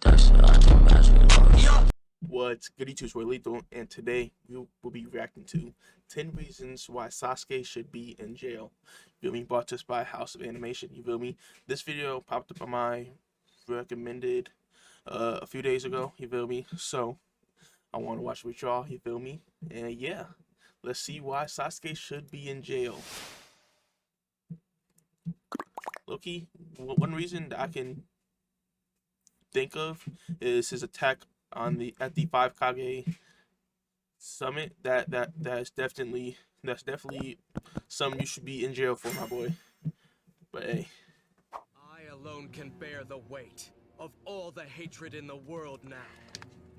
What's good, YouTube? We're Lethal, and today we will be reacting to 10 reasons why Sasuke should be in jail. You feel me? Brought to us by House of Animation. You feel me? This video popped up on my recommended a few days ago. You feel me? So I want to watch with y'all. You feel me? And yeah, let's see why Sasuke should be in jail. Loki, one reason that I can think of is his attack on at the 5 Kage summit. That's definitely something you should be in jail for, my boy. But hey, I alone can bear the weight of all the hatred in the world now,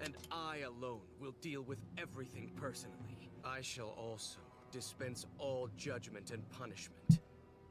and I alone will deal with everything personally. I shall also dispense all judgment and punishment.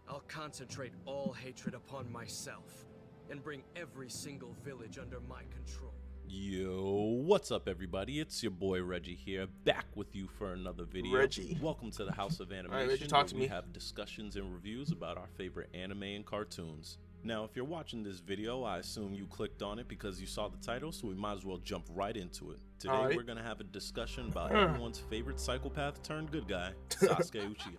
I'll concentrate all hatred upon myself and bring every single village under my control. Yo, what's up everybody? It's your boy Reggie here, back with you for another video. Reggie. Welcome to the House of Animation, All right, Reggie, talk to where we me. have discussions and reviews about our favorite anime and cartoons. Now, if you're watching this video, I assume you clicked on it because you saw the title, so we might as well jump right into it. Today, All right. we're going to have a discussion about everyone's favorite psychopath turned good guy, Sasuke Uchiha.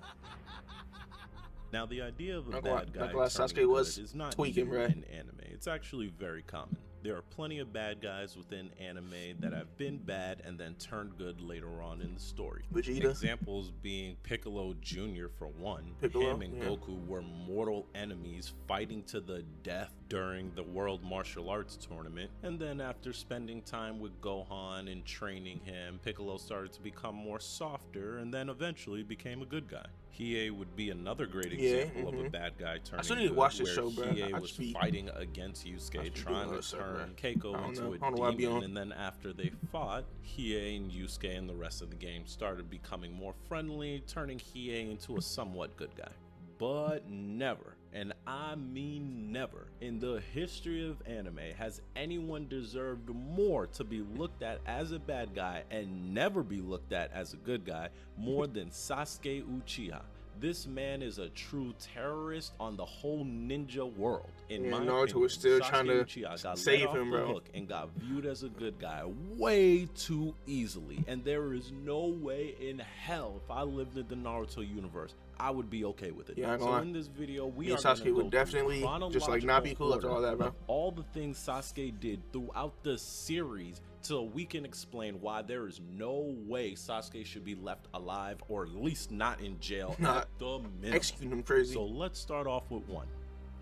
Now, the idea of a bad guy turning Sasuke was good is not tweaking, new right? in anime. It's actually very common. There are plenty of bad guys within anime that have been bad and then turned good later on in the story. Vegeta. Examples being Piccolo Jr. for one. Piccolo, Him and yeah. Goku were mortal enemies fighting to the death during the World Martial Arts Tournament. And then after spending time with Gohan and training him, Piccolo started to become more softer and then eventually became a good guy. Hiei would be another great example of a bad guy turning still need to good, watch this where show, bro. Hiei I was just be- fighting against Yusuke, trying to turn Keiko I into don't know why I a be demon, on. and then after they fought, Hiei and Yusuke and the rest of the game started becoming more friendly, turning Hiei into a somewhat good guy. But never, and I mean never, in the history of anime has anyone deserved more to be looked at as a bad guy and never be looked at as a good guy more than Sasuke Uchiha. This man is a true terrorist on the whole ninja world. In my Naruto opinion, was still Sasuke trying to Uchiha got save let off him, the bro. hook and got viewed as a good guy way too easily. And there is no way in hell, if I lived in the Naruto universe, I would be okay with it. Yeah, so in this video, we Me are and going Sasuke to go would definitely through just like not be cool after chronological all that, bro. order of all the things Sasuke did throughout the series, so we can explain why there is no way Sasuke should be left alive, or at least not in jail at the minimum. Execute him crazy. So let's start off with one.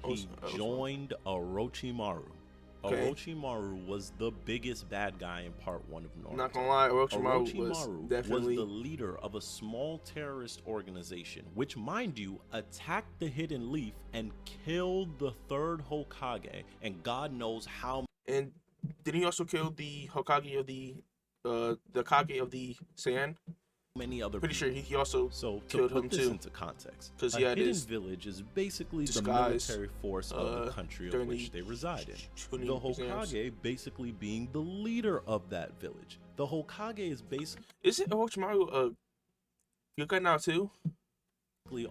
He joined Orochimaru. Okay. Orochimaru was the biggest bad guy in part 1 of Naruto. Not gonna lie, Orochimaru was was definitely the leader of a small terrorist organization, which, mind you, attacked the Hidden Leaf and killed the 3rd Hokage, and God knows how. And didn't he also kill the Hokage of the Kage of the Sand? Many other Pretty people. sure he also So to killed put him this too. into context, 'Cause a he had hidden his village is basically the disguise, military force of the country of during which the they reside in. Chunin The exams. Hokage basically being the leader of that village. The Hokage is basically Isn't Orochimaru a good guy now too?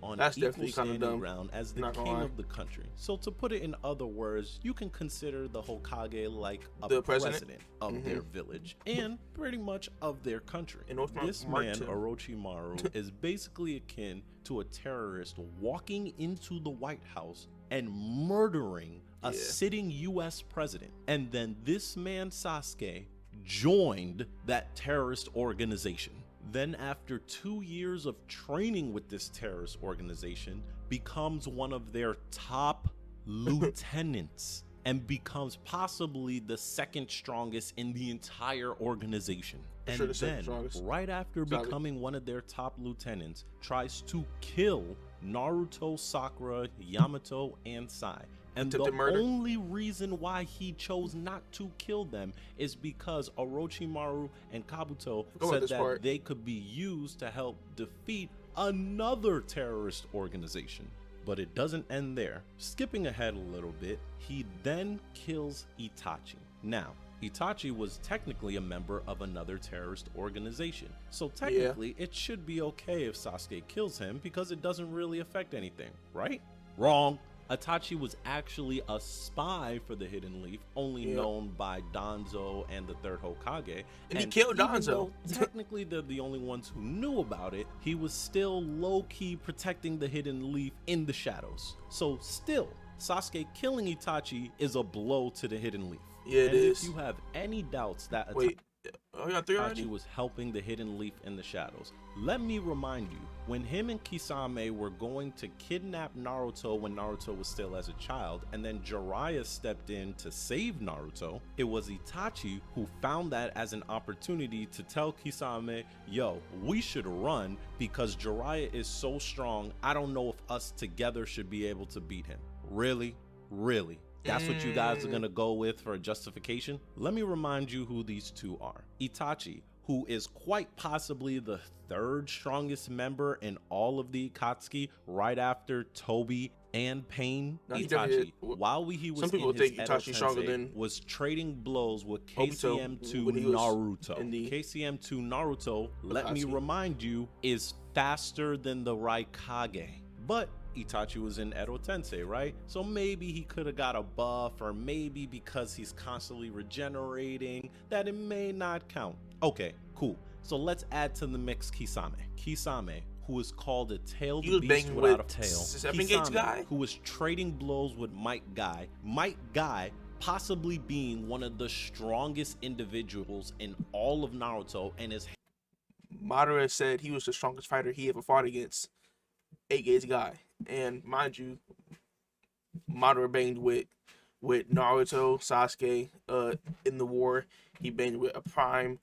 on That's equal definitely kinda standing dumb. ground as the Not gonna king lie. of the country. So to put it in other words, you can consider the Hokage like a The president? of their village and pretty much of their country. And Orochimaru This marked man, him. Orochimaru, is basically akin to a terrorist walking into the White House and murdering a sitting US president. And then this man, Sasuke, joined that terrorist organization. Then after 2 years of training with this terrorist organization, becomes one of their top lieutenants and becomes possibly the 2nd strongest in the entire organization. For And sure the second then, strongest. right after Solid. becoming one of their top lieutenants, tries to kill Naruto, Sakura, Yamato, and Sai. And Attempted the murder. only reason why he chose not to kill them is because Orochimaru and Kabuto Forgot about said this that part. they could be used to help defeat another terrorist organization. But it doesn't end there. Skipping ahead a little bit, he then kills Itachi. Now, Itachi was technically a member of another terrorist organization, so technically it should be okay if Sasuke kills him because it doesn't really affect anything, right? Wrong. Itachi was actually a spy for the Hidden Leaf, only known by Donzo and the third Hokage. And he killed even Donzo. though technically they're the only ones who knew about it, he was still low-key protecting the Hidden Leaf in the shadows. So still, Sasuke killing Itachi is a blow to the Hidden Leaf. Yeah, it is. If you have any doubts that Wait, you got 3 already? Itachi was helping the Hidden Leaf in the shadows, let me remind you, when him and Kisame were going to kidnap Naruto when Naruto was still as a child, and then Jiraiya stepped in to save Naruto, it was Itachi who found that as an opportunity to tell Kisame, yo, we should run because Jiraiya is so strong, I don't know if us together should be able to beat him. Really? Really? That's what you guys are gonna go with for a justification? Let me remind you who these two are. Itachi, who is quite possibly the 3rd strongest member in all of the Akatsuki, right after Toby and Pain. No, Itachi, while he was some people in his think Itachi's stronger than was trading blows with Obito KCM2 when he was Naruto. in the KCM2 Naruto, let me Akatsuki. remind you, is faster than the Raikage. But Itachi was in Edo Tensei, right? So maybe he could have got a buff, or maybe because he's constantly regenerating, that it may not count. Okay, cool. So let's add to the mix Kisame. Kisame, who is called a tailed He was beast banging without with a tail. 7 Gates guy? who was trading blows with Might Guy. Might Guy possibly being one of the strongest individuals in all of Naruto, and is Madara said he was the strongest fighter he ever fought against. 8 Gates guy. And mind you, Madara banged with Naruto, Sasuke, in the war. He banged with a prime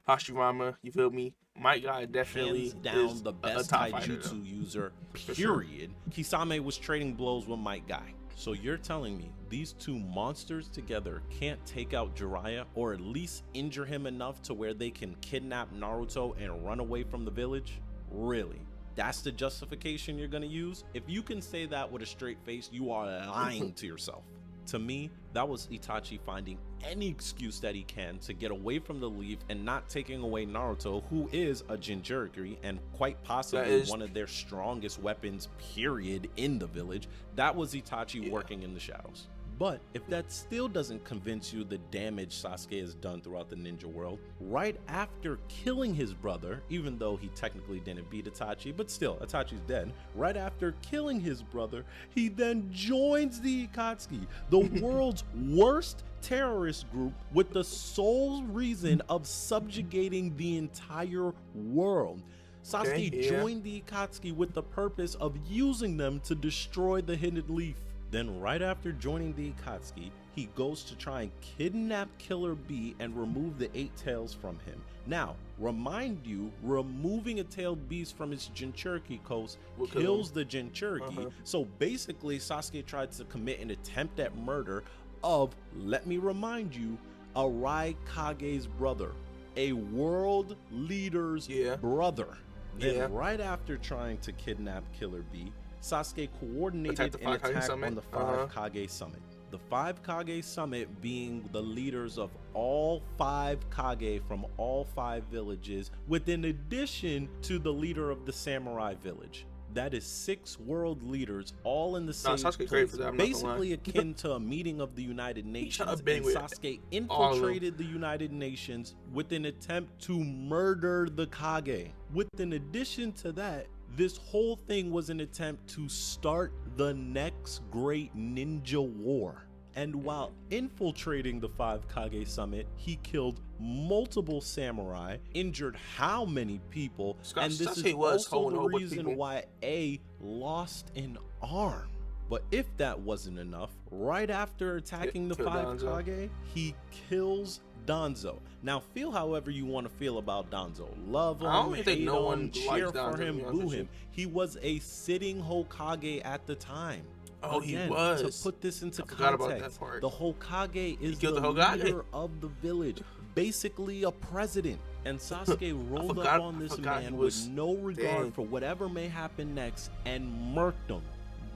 Hashirama, you feel me? My guy definitely hands down is the best a top fighter, taijutsu though. user, sure. period. Kisame was trading blows with Might Guy. So you're telling me these two monsters together can't take out Jiraiya, or at least injure him enough to where they can kidnap Naruto and run away from the village? Really? That's the justification you're gonna use? If you can say that with a straight face, you are lying to yourself. To me, that was Itachi finding any excuse that he can to get away from the Leaf and not taking away Naruto, who is a Jinchuriki and quite possibly one of their strongest weapons, period, in the village. That was Itachi working in the shadows. But if that still doesn't convince you the damage Sasuke has done throughout the ninja world, right after killing his brother, even though he technically didn't beat Itachi, but still, Itachi's dead. Right after killing his brother, he then joins the Akatsuki, the world's worst terrorist group, with the sole reason of subjugating the entire world. Sasuke joined the Akatsuki with the purpose of using them to destroy the Hidden Leaf. Then right after joining the Akatsuki, he goes to try and kidnap Killer Bee and remove the 8 tails from him. Now, remind you, removing a tailed beast from its Jinchuriki coast kills the Jinchuriki. So basically, Sasuke tried to commit an attempt at murder of, let me remind you, Arai Kage's brother, a world leader's brother. Then right after trying to kidnap Killer Bee, Sasuke coordinated an attack on the 5 Kage Summit. The 5 Kage Summit being the leaders of all 5 Kage from all 5 villages, with in addition to the leader of the Samurai village. That is 6 world leaders all in the same place, basically akin to a meeting of the United Nations. And Sasuke infiltrated the United Nations with an attempt to murder the Kage. With in addition to that, this whole thing was an attempt to start the next great ninja war. And while infiltrating the 5 Kage Summit, he killed multiple samurai, injured how many people, and this is also the reason why A lost an arm. But if that wasn't enough, right after attacking the 5 Kage, he kills Donzo. Now, feel however you want to feel about Donzo. Love him, hate him, cheer for him, boo him. He was a sitting Hokage at the time. Oh, again, he was. To put this into context, the Hokage is the leader of the village, basically a president. And Sasuke rolled up on this man with no regard for whatever may happen next and murked him.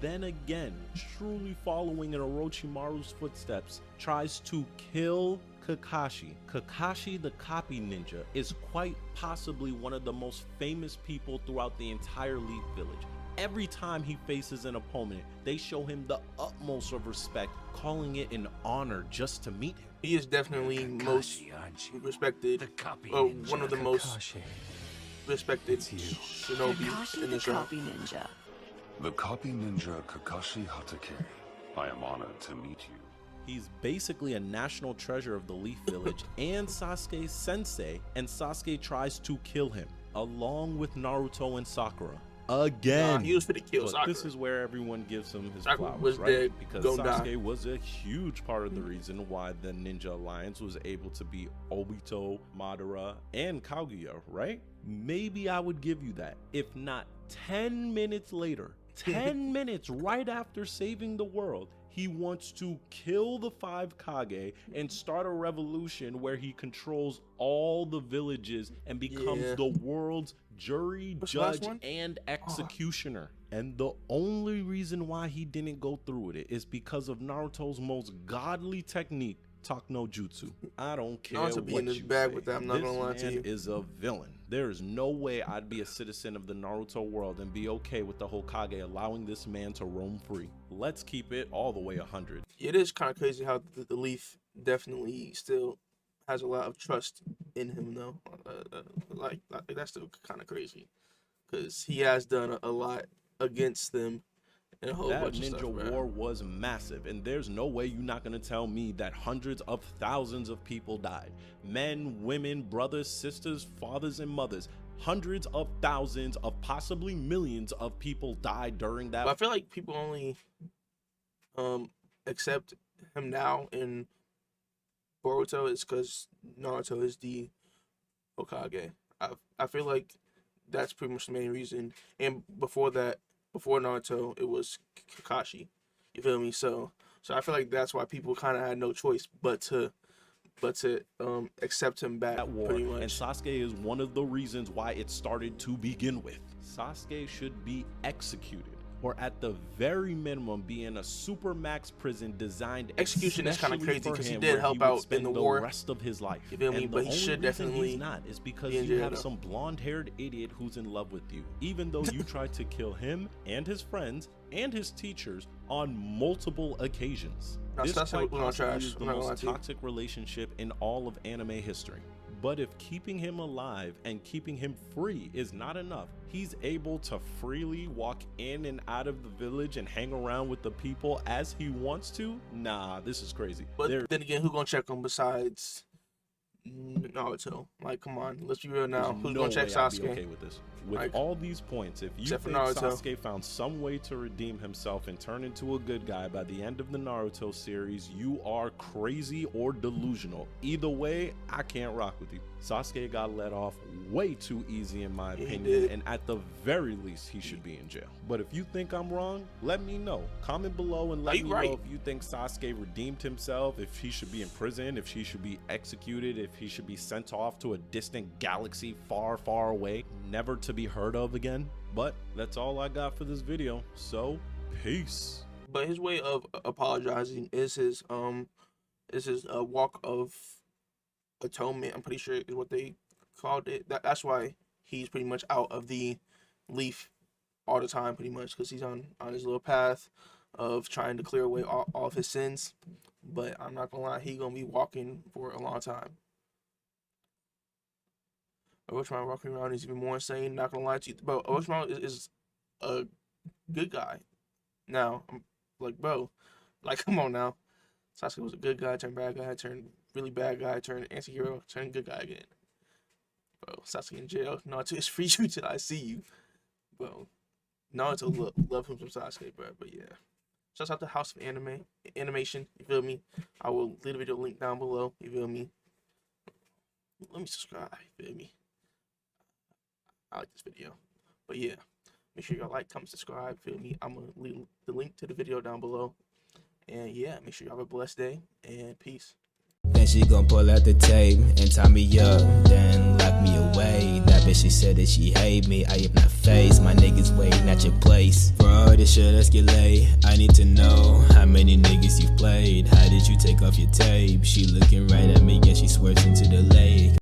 Then again, truly following in Orochimaru's footsteps, tries to kill Kakashi. Kakashi the copy ninja is quite possibly one of the most famous people throughout the entire Leaf village. every time he faces an opponent, they show him the utmost of respect, calling it an honor just to meet him. He is definitely most respected, one of the most respected shinobi in the show. Copy ninja. The copy ninja Kakashi Hatake. I am honored to meet you. He's basically a national treasure of the Leaf Village and Sasuke's sensei, and Sasuke tries to kill him, along with Naruto and Sakura. Again. He was finna kill Sakura. This is where everyone gives him his Sakura flowers, was right? dead, Because gonna Sasuke die. was a huge part of the reason why the Ninja Alliance was able to beat Obito, Madara, and Kaguya, right? Maybe I would give you that. If not 10 minutes later, 10 minutes right after saving the world, he wants to kill the 5 Kage and start a revolution where he controls all the villages and becomes the world's jury, judge, and executioner. And the only reason why he didn't go through with it is because of Naruto's most godly technique, Tak no Jutsu. I don't care Naruto be what in his you bag say. with that, I'm not gonna lie to you. This man is a villain. There is no way I'd be a citizen of the Naruto world and be okay with the Hokage allowing this man to roam free. Let's keep it all the way 100. It is kind of crazy how the Leaf definitely still has a lot of trust in him, though. Like that's still kind of crazy, because he has done a lot against them. And a whole That bunch of ninja stuff, war was massive, and there's no way you're not gonna tell me that hundreds of thousands of people died. Men, women, brothers, sisters, fathers, and mothers. Hundreds of thousands of possibly millions of people died during that. But I feel like people only accept him now in Boruto is because Naruto is the Hokage. I feel like that's pretty much the main reason. And before that, before Naruto, it was Kakashi. You feel me? So I feel like that's why people kind of had no choice but to accept him back. That war, pretty much. and Sasuke is one of the reasons why it started to begin with. Sasuke should be executed, or at the very minimum be in a super max prison designed Execution is kind of especially crazy for because he him, did where help would out in spend the the war. rest of his life. You feel me? And But the he should only reason definitely he's not is because be in you jail, have though. some blonde-haired idiot who's in love with you, even though you tried to kill him and his friends and his teachers on multiple occasions. Now, This Sasuke quite was on possibly trash. is the I'm not gonna lie most to you. toxic relationship in all of anime history. But if keeping him alive and keeping him free is not enough, he's able to freely walk in and out of the village and hang around with the people as he wants to. Nah, this is crazy. But then again, who gonna check him besides Naruto? Like, come on, let's be real now. There's Who's no gonna check way I'd be Sasuke? okay with this. With Like, all these points, if you except for think Naruto. Sasuke found some way to redeem himself and turn into a good guy by the end of the Naruto series, you are crazy or delusional. Either way, I can't rock with you. Sasuke got let off way too easy in my Yeah, he opinion, did. and at the very least, he should be in jail. But if you think I'm wrong, let me know. Comment below and let you me right? know if you think Sasuke redeemed himself, if he should be in prison, if he should be executed, if he should be sent off to a distant galaxy far, far away, never to be heard of again. But that's all I got for this video, so peace. But his way of apologizing is his walk of atonement. I'm pretty sure is what they called it. That's why he's pretty much out of the Leaf all the time, pretty much, because he's on his little path of trying to clear away all of his sins. But I'm not gonna lie, he's gonna be walking for a long time. Orochimaru walking around is even more insane. Not gonna lie to you, but Orochimaru is a good guy. Now, I'm like, bro, like, come on now. Sasuke was a good guy, turned bad guy, turned really bad guy, turned anti-hero, turned good guy again. Bro, Sasuke in jail. Naruto is free you till I see you. Bro, Naruto love him some Sasuke, bro. But yeah, shout out to House of Animation. You feel me? I will leave the video link down below. You feel me? Let me subscribe. You feel me? I like this video. But yeah, make sure y'all like, comment, subscribe. Feel me? I'm gonna leave the link to the video down below. And yeah, make sure y'all have a blessed day and peace. Then she gon' pull out the tape and tie me up, then lock me away. That bitch, she said that she hate me. I am not faced, my niggas waiting at your place. For all this shit escalate, I need to know how many niggas you've played. How did you take off your tape? She looking right at me and she swears into the lake.